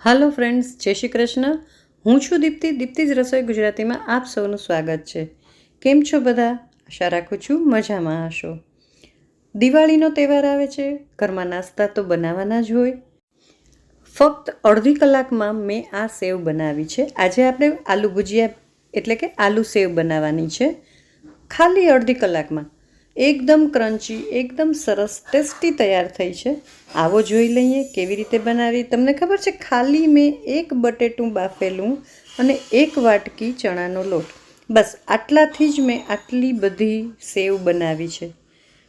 હાલો friends, જય શ્રી કૃષ્ણ. હું છું દીપ્તિ. દીપ્તિજ રસોઈ ગુજરાતીમાં આપ સૌનું સ્વાગત છે. કેમ છો બધા? આશા રાખું છું મજામાં હશો. દિવાળીનો તહેવાર આવે છે, ઘરમાં નાસ્તા તો બનાવવાના જ હોય. ફક્ત અડધી કલાકમાં મેં આ સેવ બનાવી છે. આજે આપણે આલુ ભુજિયા એટલે કે આલુ સેવ બનાવવાની છે, ખાલી અડધી કલાકમાં. એકદમ ક્રન્ચી, એકદમ સરસ ટેસ્ટી તૈયાર થઈ છે. આવો જોઈ લઈએ કેવી રીતે બનાવી. તમને ખબર છે, ખાલી મેં એક બટેટું બાફેલું અને એક વાટકી ચણાનો લોટ, બસ આટલાથી જ મેં આટલી બધી સેવ બનાવી છે.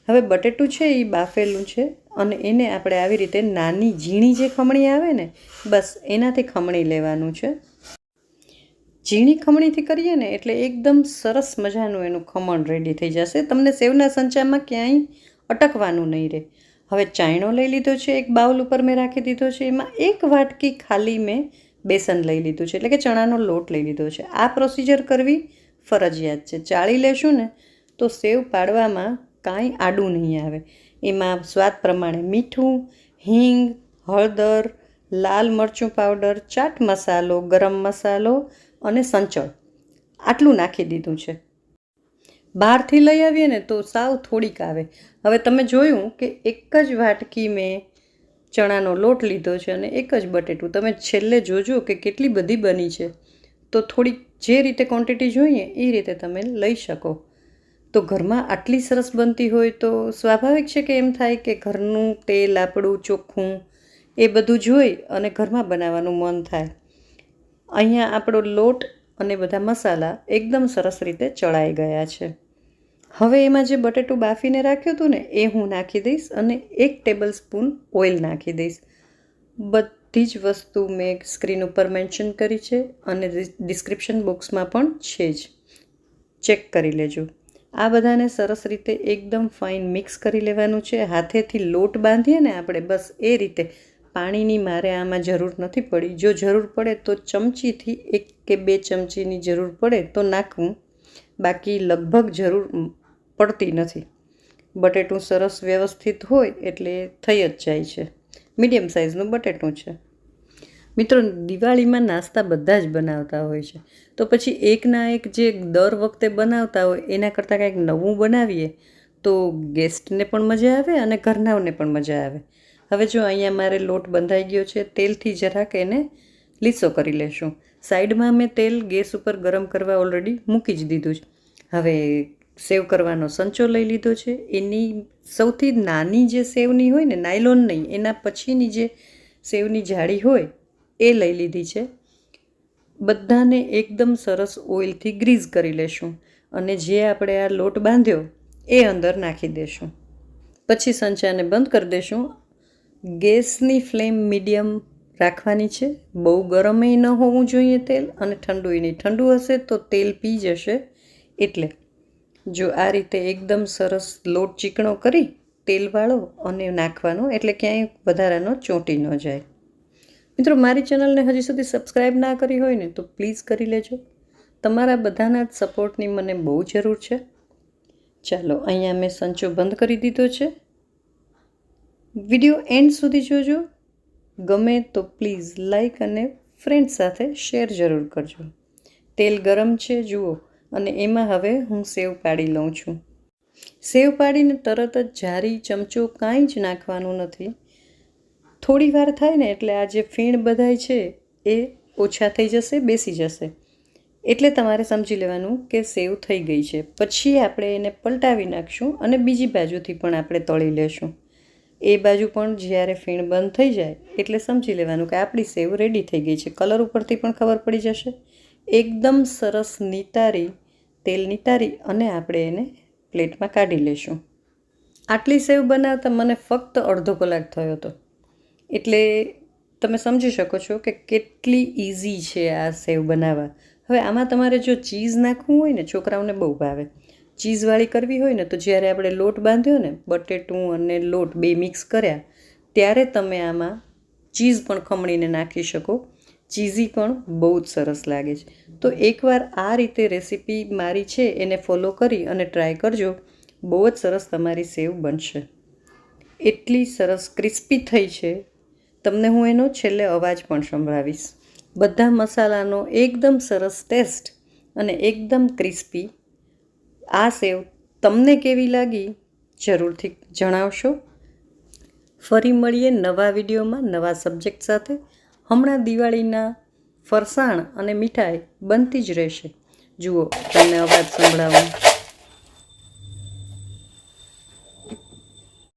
હવે બટેટું છે એ બાફેલું છે અને એને આપણે આવી રીતે નાની ઝીણી જે ખમણી આવે ને, બસ એનાથી ખમણી લેવાનું છે. ઝીણી ખમણીથી કરીએ ને એટલે એકદમ સરસ મજાનું એનું ખમણ રેડી થઈ જશે. તમને સેવના સંચામાં ક્યાંય અટકવાનું નહીં રહે. હવે ચાયણો લઈ લીધો છે, એક બાઉલ ઉપર મેં રાખી દીધો છે. એમાં એક વાટકી ખાલી મેં બેસન લઈ લીધું છે, એટલે કે ચણાનો લોટ લઈ લીધો છે. આ પ્રોસિજર કરવી ફરજિયાત છે. ચાળી લેશું ને તો સેવ પાડવામાં કાંઈ આડું નહીં આવે. એમાં સ્વાદ પ્રમાણે મીઠું, હિંગ, હળદર, લાલ મરચું પાવડર, ચાટ મસાલો, ગરમ મસાલો અને સંચળ આટલું નાખી દીધું છે. બહારથી લઈ આવીએ ને તો સાવ થોડીક આવે. હવે તમે જોયું કે એક જ વાટકી મેં ચણાનો લોટ લીધો છે અને એક જ બટેટું. તમે છેલ્લે જોજો કે કેટલી બધી બની છે. તો થોડીક જે રીતે ક્વોન્ટિટી જોઈએ એ રીતે તમે લઈ શકો. તો ઘરમાં આટલી સરસ બનતી હોય તો સ્વાભાવિક છે કે એમ થાય કે ઘરનું તેલ આપણું ચોખ્ખું એ બધું જોઈ અને ઘરમાં બનાવવાનું મન થાય. અહીંયા આપણો લોટ અને બધા મસાલા એકદમ સરસ રીતે ચડાઈ ગયા છે. હવે એમાં જે બટેટું બાફીને રાખ્યું હતું ને એ હું નાખી દઈશ અને 1 ટેબલ સ્પૂન ઓઇલ નાખી દઈશ. બધી જ વસ્તુ મેં સ્ક્રીન ઉપર મેન્શન કરી છે અને ડિસ્ક્રિપ્શન બોક્સમાં પણ છે જ, ચેક કરી લેજો. આ બધાને સરસ રીતે એકદમ ફાઇન મિક્સ કરી લેવાનું છે. હાથેથી લોટ બાંધીએ ને આપણે, બસ એ રીતે. પાણીની મારે આમાં જરૂર નથી પડી. જો જરૂર પડે તો ચમચીથી 1 કે 2 ચમચીની જરૂર પડે તો નાખવું, બાકી લગભગ જરૂર પડતી નથી. બટેટું સરસ વ્યવસ્થિત હોય એટલે થઈ જ જાય છે. મીડિયમ સાઇઝનું બટેટું છે. મિત્રો, દિવાળીમાં નાસ્તા બધા જ બનાવતા હોય છે, તો પછી એકના એક જે દર વખતે બનાવતા હોય એના કરતાં કંઈક નવું બનાવીએ તો ગેસ્ટને પણ મજા આવે અને ઘરનાઓને પણ મજા આવે. હવે જો અહીંયા મારે લોટ બંધાઈ ગયો છે. તેલથી જરાક એને લીસો કરી લેશું. સાઈડમાં મેં તેલ ગેસ ઉપર ગરમ કરવા ઓલરેડી મૂકી જ દીધું છે. હવે સેવ કરવાનો સંચો લઈ લીધો છે. એની સૌથી નાની જે સેવની હોય ને, નાયલોન નહીં, એના પછીની જે સેવની જાળી હોય એ લઈ લીધી છે. બધાને એકદમ સરસ ઓઇલથી ગ્રીઝ કરી લેશું અને જે આપણે આ લોટ બાંધ્યો એ અંદર નાખી દેશું. પછી સંચાને બંધ કરી દેશું. ગેસની ફ્લેમ મીડિયમ રાખવાની છે. બહુ ગરમય ન હોવું જોઈએ તેલ અને ઠંડુય નહીં. ઠંડુ હશે તો તેલ પી જશે. એટલે જો આ રીતે એકદમ સરસ લોટ ચીકણો કરી તેલવાળો અને નાખવાનો, એટલે ક્યાંય વધારાનો ચોંટી ન જાય. મિત્રો, મારી ચેનલને હજી સુધી સબસ્ક્રાઈબ ના કરી હોય ને તો પ્લીઝ કરી લેજો. તમારા બધાના જ સપોર્ટની મને બહુ જરૂર છે. ચાલો, અહીંયા મેં સંચો બંધ કરી દીધો છે. વિડીયો એન્ડ સુધી જોજો. ગમે તો પ્લીઝ લાઈક અને ફ્રેન્ડ સાથે શેર જરૂર કરજો. તેલ ગરમ છે જુઓ, અને એમાં હવે હું સેવ પાડી લઉં છું. સેવ પાડીને તરત જ જારી ચમચો કાંઈ જ નાખવાનું નથી. થોડી વાર થાય ને એટલે આ જે ફીણ બધાય છે એ ઓછા થઈ જશે, બેસી જશે. એટલે તમારે સમજી લેવાનું કે સેવ થઈ ગઈ છે. પછી આપણે એને પલટાવી નાખશું અને બીજી બાજુથી પણ આપણે તળી લેશું. એ બાજુ પણ જ્યારે ફીણ બંધ થઈ જાય એટલે સમજી લેવાનું કે આપણી સેવ રેડી થઈ ગઈ છે. કલર ઉપરથી પણ ખબર પડી જશે. એકદમ સરસ નિતારી, તેલ નિતારી અને આપણે એને પ્લેટમાં કાઢી લેશું. આટલી સેવ બનાવતા મને ફક્ત અડધો કલાક થયો હતો. એટલે તમે સમજી શકો છો કે કેટલી ઇઝી છે આ સેવ બનાવવા. હવે આમાં તમારે જો ચીઝ નાખવું હોય ને, છોકરાઓને બહુ ભાવે. ચીઝવાળી કરવી હોય ને તો જ્યારે આપણે લોટ બાંધ્યો ને, બટેટું અને લોટ બે મિક્સ કર્યા, ત્યારે તમે આમાં ચીઝ પણ ખમણીને નાખી શકો. ચીઝી પણ બહુ જ સરસ લાગે છે. તો એકવાર આ રીતે રેસીપી મારી છે એને ફોલો કરી અને ટ્રાય કરજો. બહુ જ સરસ તમારી સેવ બનશે. એટલી સરસ ક્રિસ્પી થઈ છે. તમને હું એનો છેલ્લે અવાજ પણ સંભળાવીશ. બધા મસાલાનો એકદમ સરસ ટેસ્ટ અને એકદમ ક્રિસ્પી. આ સેવ તમને કેવી લાગી જરૂરથી જણાવશો. ફરી મળીએ નવા વિડીયોમાં નવા સબ્જેક્ટ સાથે. હમણાં દિવાળીના ફરસાણ અને મીઠાઈ બનતી જ રહેશે. જુઓ તમને અવાજ સંભળાવું.